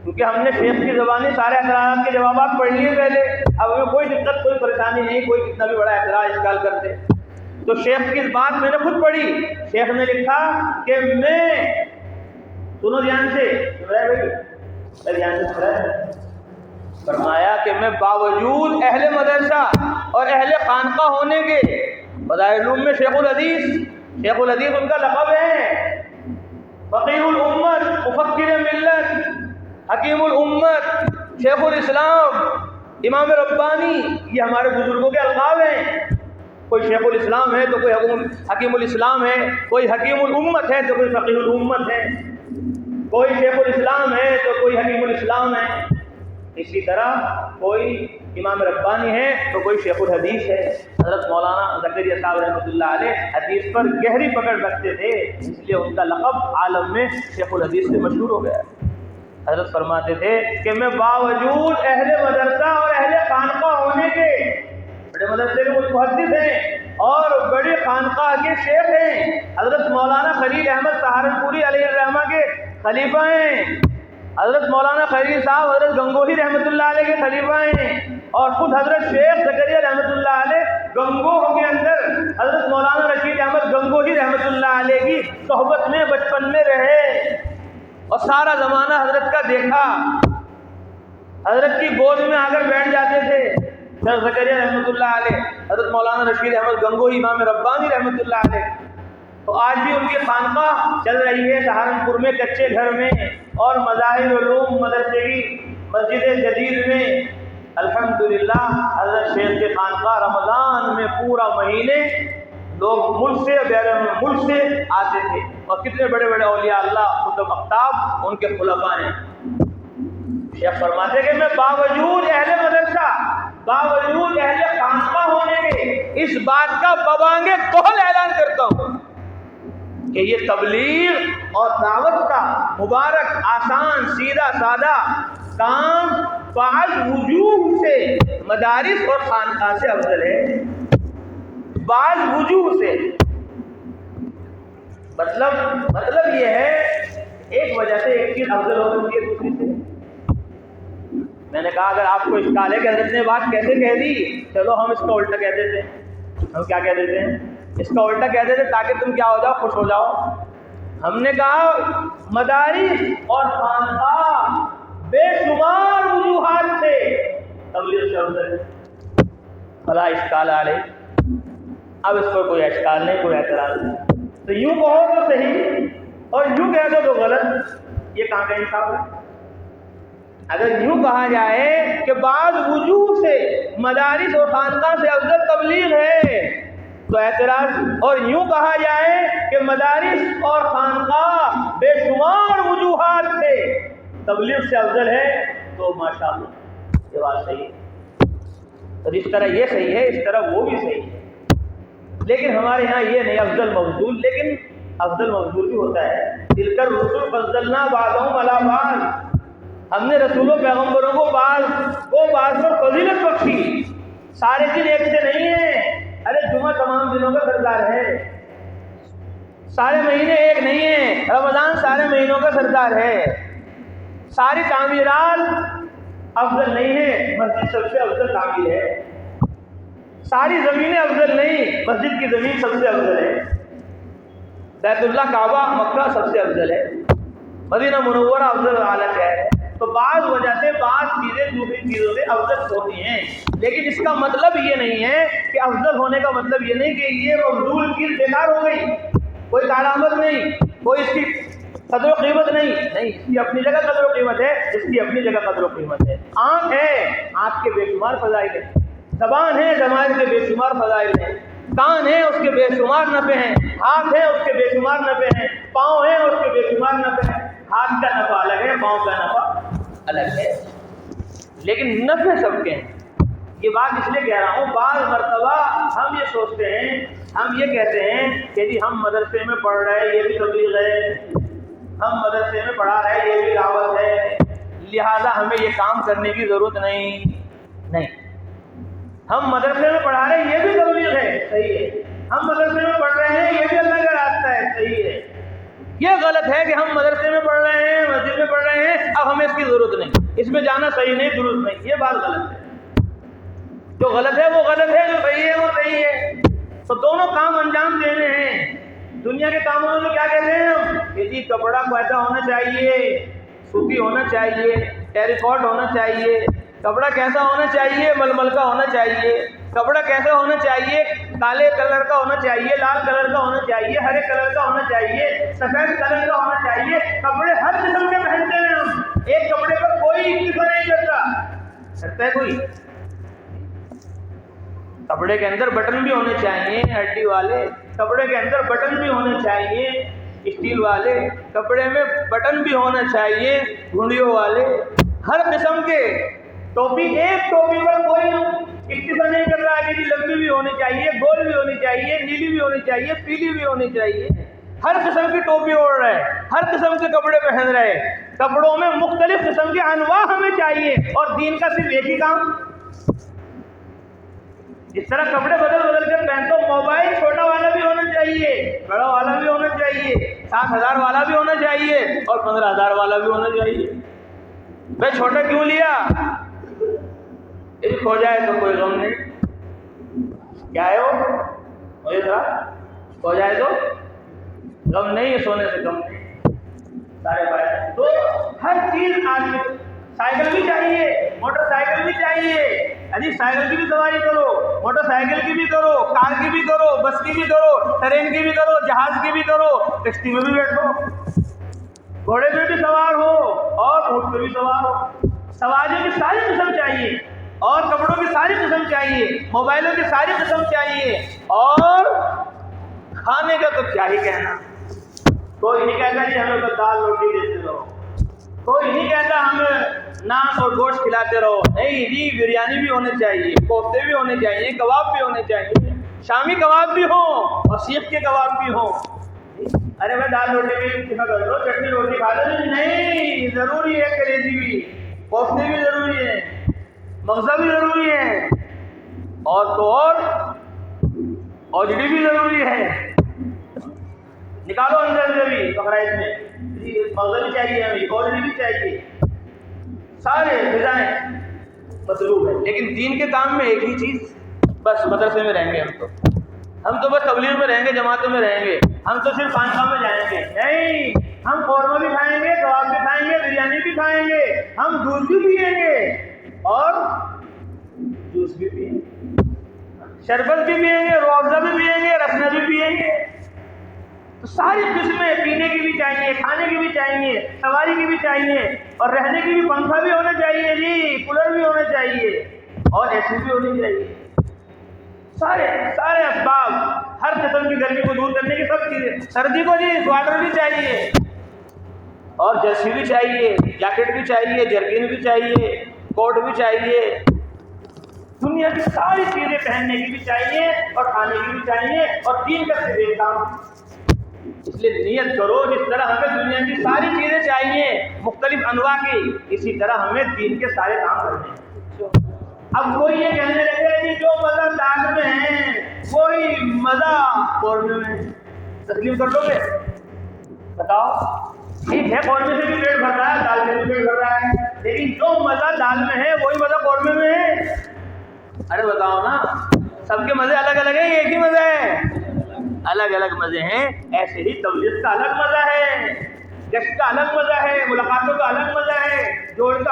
کیونکہ ہم نے شیخ کی زبانی سارے اعتراضات کے جوابات پڑھ لیے پہلے، اب ہمیں کوئی دقت کوئی پریشانی نہیں، کوئی کتنا بھی بڑا اعتراض اشکال کرتے۔ تو شیخ کی اس بات میں نے خود پڑھی، شیخ نے لکھا کہ میں، سنو دھیان سے، سن رہے بھائی دھیان سے سن رہے، فرمایا کہ میں باوجود اہل مدرسہ اور اہل خانقاہ ہونے کے، فضائل العلوم میں شیخ الحدیث ان کا لقب ہے، فقیہ الامت، مفکر ملت، حکیم الامت، شیخ الاسلام، امام ربانی، یہ ہمارے بزرگوں کے القاب ہیں۔ کوئی شیخ الاسلام ہے تو کوئی حکیم الاسلام ہے، کوئی حکیم الامت ہے تو کوئی فقیہ الامت ہے، کوئی شیخ الاسلام ہے تو کوئی حکیم الاسلام ہے، اسی طرح کوئی امام ربانی ہے تو کوئی شیخ الحدیث ہے۔ حضرت مولانا زکریا صاحب رحمۃ اللہ علیہ حدیث پر گہری پکڑ رکھتے تھے، اس لیے ان کا لقب عالم میں شیخ الحدیث سے مشہور ہو گیا۔ حضرت فرماتے تھے کہ میں باوجود اہل مدرسہ اور اہل خانقاہ ہونے کے، بڑے مدرسے کے محدث ہیں اور بڑی خانقاہ کے شیخ ہیں، حضرت مولانا خلیل احمد سہارنپوری علیہ الرحمہ کے خلیفہ ہیں، حضرت مولانا خلیل صاحب حضرت گنگوہی رحمۃ اللہ علیہ کے خلیفہ ہیں، اور خود حضرت شیخ زکریا رحمۃ اللہ علیہ گنگوہ کے اندر حضرت مولانا رشید احمد گنگوہی رحمۃ اللہ علیہ کی صحبت میں بچپن میں رہے اور سارا زمانہ حضرت کا دیکھا، حضرت کی گود میں آ کر بیٹھ جاتے تھے شیخ زکریا رحمۃ اللہ علیہ، حضرت مولانا رشید احمد گنگوہی، امام ربانی رحمۃ اللہ علیہ۔ تو آج بھی ان کی خانقاہ چل رہی ہے سہارنپور میں کچے گھر میں، اور مظاہر علوم مدرسے کی مسجد جدید میں الحمدللہ حضرت شیخ کے خانقاہ رمضان میں پورا مہینے لوگ ملک سے غیر ملک سے آتے تھے، اور کتنے بڑے بڑے اولیاء اللہ قطب اقطاب ان کے خلفاء ہیں۔ شیخ فرماتے کہ میں باوجود اہل مدرسہ، باوجود اہل خانقاہ ہونے کے، اس بات کا ببانگِ قول اعلان کرتا ہوں کہ یہ تبلیغ اور دعوت کا مبارک، آسان، سیدھا سادہ کام بعض وجوہ سے مدارس اور خانقاہ سے افضل ہے، بعض وجوہ سے۔ مطلب یہ ہے ایک وجہ سے ایک چیز افضل ہو سکتی ہے دوسری سے۔ میں نے کہا اگر آپ کو اشکال ہے کہ حضرت نے بات کیسے کہہ دی، چلو ہم اس کا الٹا کہہ دیتے ہیں۔ ہم کیا کہہ دیتے ہیں؟ اس کا الٹا کہہ دیتے تاکہ تم کیا ہو جاؤ، خوش ہو جاؤ۔ ہم نے کہا مدارس اور خانقاہ بے شمار وجوہات سے تبلیغ سے افضل ہے۔ فلا اشکال علیہ، اب اس پر کوئی اشکال نہیں، کوئی اعتراض نہیں۔ تو یوں کہو تو صحیح اور یوں کہہ دو تو غلط، یہ کہاں کا انصاف ہے؟ اگر یوں کہا جائے کہ بعض وجوہ سے مدارس اور خانقاہ سے افضل تبلیغ ہے تو اعتراض، اور یوں کہا جائے کہ مدارس اور خانقاہ بے شمار وجوہات سے تبلیغ سے افضل ہے تو ماشاءاللہ یہ بات صحیح ہے، اور اس طرح یہ صحیح ہے، اس طرح وہ بھی صحیح ہے۔ لیکن ہمارے ہاں یہ نہیں افضل مفضول، لیکن افضل مفضول بھی ہوتا ہے۔ تلک الرسل فضلنا بعضهم علی بعض، ہم نے رسولوں پیغمبروں کو بعض پر فضیلت بخشی، سارے دن ایک سے نہیں ہیں۔ ارے جمعہ تمام دنوں کا سردار ہے، سارے مہینے ایک نہیں ہیں، رمضان سارے مہینوں کا سردار ہے، ساری تعمیرات افضل نہیں ہے، مسجد سب سے افضل تعمیر ہے، ساری زمینیں افضل نہیں، مسجد کی زمین سب سے افضل ہے، بیت اللہ کعبہ مکہ سب سے افضل ہے، مدینہ منورہ افضل اعلیٰ شہر ہے۔ تو بعض وجہ سے بعض چیزیں دوسری چیزوں سے افضل ہوتی ہیں، لیکن اس کا مطلب یہ نہیں ہے کہ افضل ہونے کا مطلب یہ نہیں کہ یہ مفضول چیز بیکار ہو گئی، کوئی کارآمد نہیں، کوئی اس کی قدر و قیمت نہیں، اس کی اپنی جگہ قدر و قیمت ہے، اس کی اپنی جگہ قدر و قیمت ہے۔ آنکھ ہے، آنکھ کے بے شمار فضائل ہیں، زبان ہے، زبان کے بے شمار فضائل ہیں، کان ہے، اس کے بے شمار نفع ہیں، ہاتھ ہے، اس کے بے شمار نفع ہیں، پاؤں ہے، اس کے بے شمار نفع ہیں۔ ہاتھ کا نفع الگ ہے، پاؤں کا نفع الگ ہے، لیکن نفع سب کے ہیں۔ یہ بات اس لیے کہہ رہا ہوں، بعض مرتبہ ہم یہ سوچتے ہیں، ہم یہ کہتے ہیں کہ جی ہم مدرسے میں پڑھ رہے ہیں، یہ بھی تبلیغ ہے، ہم مدرسے میں پڑھا رہے ہیں، یہ بھی دعوت ہے، لہذا ہمیں یہ کام کرنے کی ضرورت نہیں۔ ہم مدرسے میں پڑھا رہے ہیں، یہ بھی تبلیغ ہے، صحیح ہے، ہم مدرسے میں پڑھ رہے ہیں، یہ بھی اللہ کا راستہ ہے، صحیح ہے۔ یہ غلط ہے کہ ہم مدرسے میں پڑھ رہے ہیں، مسجد میں پڑھ رہے ہیں، اب ہمیں میں اس کی ضرورت نہیں، اس میں جانا صحیح نہیں، درست نہیں، یہ بات غلط ہے۔ جو غلط ہے وہ غلط ہے، جو صحیح ہے وہ صحیح ہے۔ تو دونوں کام انجام دینے ہیں۔ دنیا کے کاموں میں تو کیا کہتے ہیں ہم کہ جی کپڑا کیسا ہونا چاہیے، سوتی ہونا چاہیے، ٹیریکاٹ ہونا چاہیے، کپڑا کیسا ہونا چاہیے، ململ کا ہونا چاہیے، کپڑا کیسا ہونا چاہیے، کالے کلر کا ہونا چاہیے، لال کلر کا ہونا چاہیے، ہرے کلر کا ہونا چاہیے، سفید کلر کا ہونا چاہیے۔ کپڑے ہر قسم کے پہنتے ہیں ہم، ایک کپڑے پر کوئی اکتفا نہیں کرتا ہے کوئی۔ کپڑے کے اندر بٹن بھی ہونے چاہیے ہڈی والے، کپڑے کے اندر بٹن بھی ہونے چاہیے اسٹیل والے، کپڑے میں بٹن بھی ہونا چاہیے گھنڈیوں والے، ہر قسم کے۔ ٹوپی، ایک ٹوپی پر کوئی اکتفا نہیں کر رہا ہے کہ لمبی بھی ہونی چاہیے، گول بھی ہونی چاہیے، نیلی بھی ہونی چاہیے، پیلی بھی ہونی چاہیے۔ ہر قسم کی ٹوپی اوڑھ رہے، ہر قسم کے کپڑے پہن رہے۔ کپڑوں میں مختلف قسم کے انواع ہمیں چاہیے، اور دین کا صرف ایک ہی کام۔ جس طرح کپڑے بدل بدل کر پہنتے ہو، موبائل چھوٹا والا بھی ہونا چاہیے، بڑا والا بھی ہونا چاہیے، 7,000 والا بھی ہونا چاہیے، اور 15,000 والا بھی ہونا چاہیے۔ بھائی چھوٹا کیوں لیا؟ کھو جائے تو کوئی غم نہیں، کیا ہے وہ مجھے ذرا، کھو جائے تو غم نہیں ہے، سونے سے کم نہیں سارے بھائی۔ تو ہر چیز آدمی، سائیکل بھی چاہیے، موٹر سائیکل بھی چاہیے، ابھی سائیکل کی بھی سواری کرو، موٹر سائیکل کی بھی کرو، کار کی بھی کرو، بس کی بھی کرو، ٹرین کی بھی کرو، جہاز کی بھی کرو، کشتی میں بھی بیٹھو، گھوڑے پہ بھی سوار ہو اور اونٹ پہ بھی سوار ہو۔ سواریوں کی ساری قسم چاہیے، اور کپڑوں کی ساری قسم چاہیے، موبائلوں کی ساری قسم چاہیے، اور کھانے کا تو کیا ہی کہنا۔ کوئی نہیں کہتا جی ہمیں تو دال روٹی دیتے رہو، کوئی نہیں کہتا ہمیں نان اور گوشت کھلاتے رہو، نہیں جی بریانی بھی ہونے چاہیے، کوفتے بھی ہونے چاہیے، کباب بھی ہونے چاہیے، شامی کباب بھی ہوں اور سیخ کے کباب بھی ہوں۔ ارے میں دال روٹی بھی کھا کر لو، چٹنی روٹی کھا لو، نہیں، ضروری ہے کلیجی بھی، کوفتے بھی ضروری ہے، مغزہ بھی ضروری ہے، اور تو اور اوجڑی بھی ضروری ہے۔ نکالو اندر سے بھی بقرعید میں مغزہ بھی چاہیے، ہمیں اوجڑی بھی چاہیے، سارے غذائیں مطلوب ہے۔ لیکن دین کے کام میں ایک ہی چیز، بس مدرسے میں رہیں گے ہم تو بس تبلیغ میں رہیں گے، جماعتوں میں رہیں گے، ہم تو صرف خانقاہ میں جائیں گے، نہیں، ہم قورمہ بھی کھائیں گے، کباب بھی کھائیں گے، بریانی بھی کھائیں گے، ہم دودھ بھی پئیں گے اور جوس بھی پئیں گے، شربت بھی پئیں گے، روح افزا بھی پئیں گے، رسنا بھی پئیں گے۔ تو ساری قسمیں پینے کی بھی چاہیے، کھانے کی بھی چاہیے، سواری کی بھی چاہیے، اور رہنے کی بھی، پنکھا بھی ہونا چاہیے جی، کولر بھی ہونا چاہیے، اور اے سی بھی ہونی چاہیے، سارے اسباب، ہر قسم کی گرمی کو دور کرنے کی سب چیزیں۔ سردی کو جی سویٹر بھی چاہیے، اور جرسی بھی چاہیے، جیکٹ بھی چاہیے، جرکن بھی چاہیے، کوٹ بھی چاہیے، دنیا کی ساری چیزیں پہننے کی بھی چاہیے اور کھانے کی بھی چاہیے، اور دین کا صرف ایک کام۔ اس لیے نیت کرو، جس طرح ہمیں دنیا کی ساری چیزیں چاہیے مختلف انواع کی، اسی طرح ہمیں دین کے سارے کام کرنے ہیں۔ اب کوئی یہ کہنے لگے کہ جو مزہ دال میں ہے وہی مزہ قورمے میں ہے، تسلیم کر لو گے؟ بتاؤ، ٹھیک ہے قورمے سے بھی پیٹ بھر رہا ہے، دال سے بھی پیٹ بھر رہا ہے، لیکن جو مزہ دال میں ہے وہی مزہ قورمے میں ہے؟ ارے بتاؤ نا، سب کے مزے الگ الگ ہیں، ایک ہی مزہ ہے؟ الگ الگ مزے ہیں۔ ایسے ہی تبلیغ کا الگ مزہ ہے، گشت کا الگ مزہ ہے، ملاقاتوں کا الگ مزہ ہے، جوڑ کا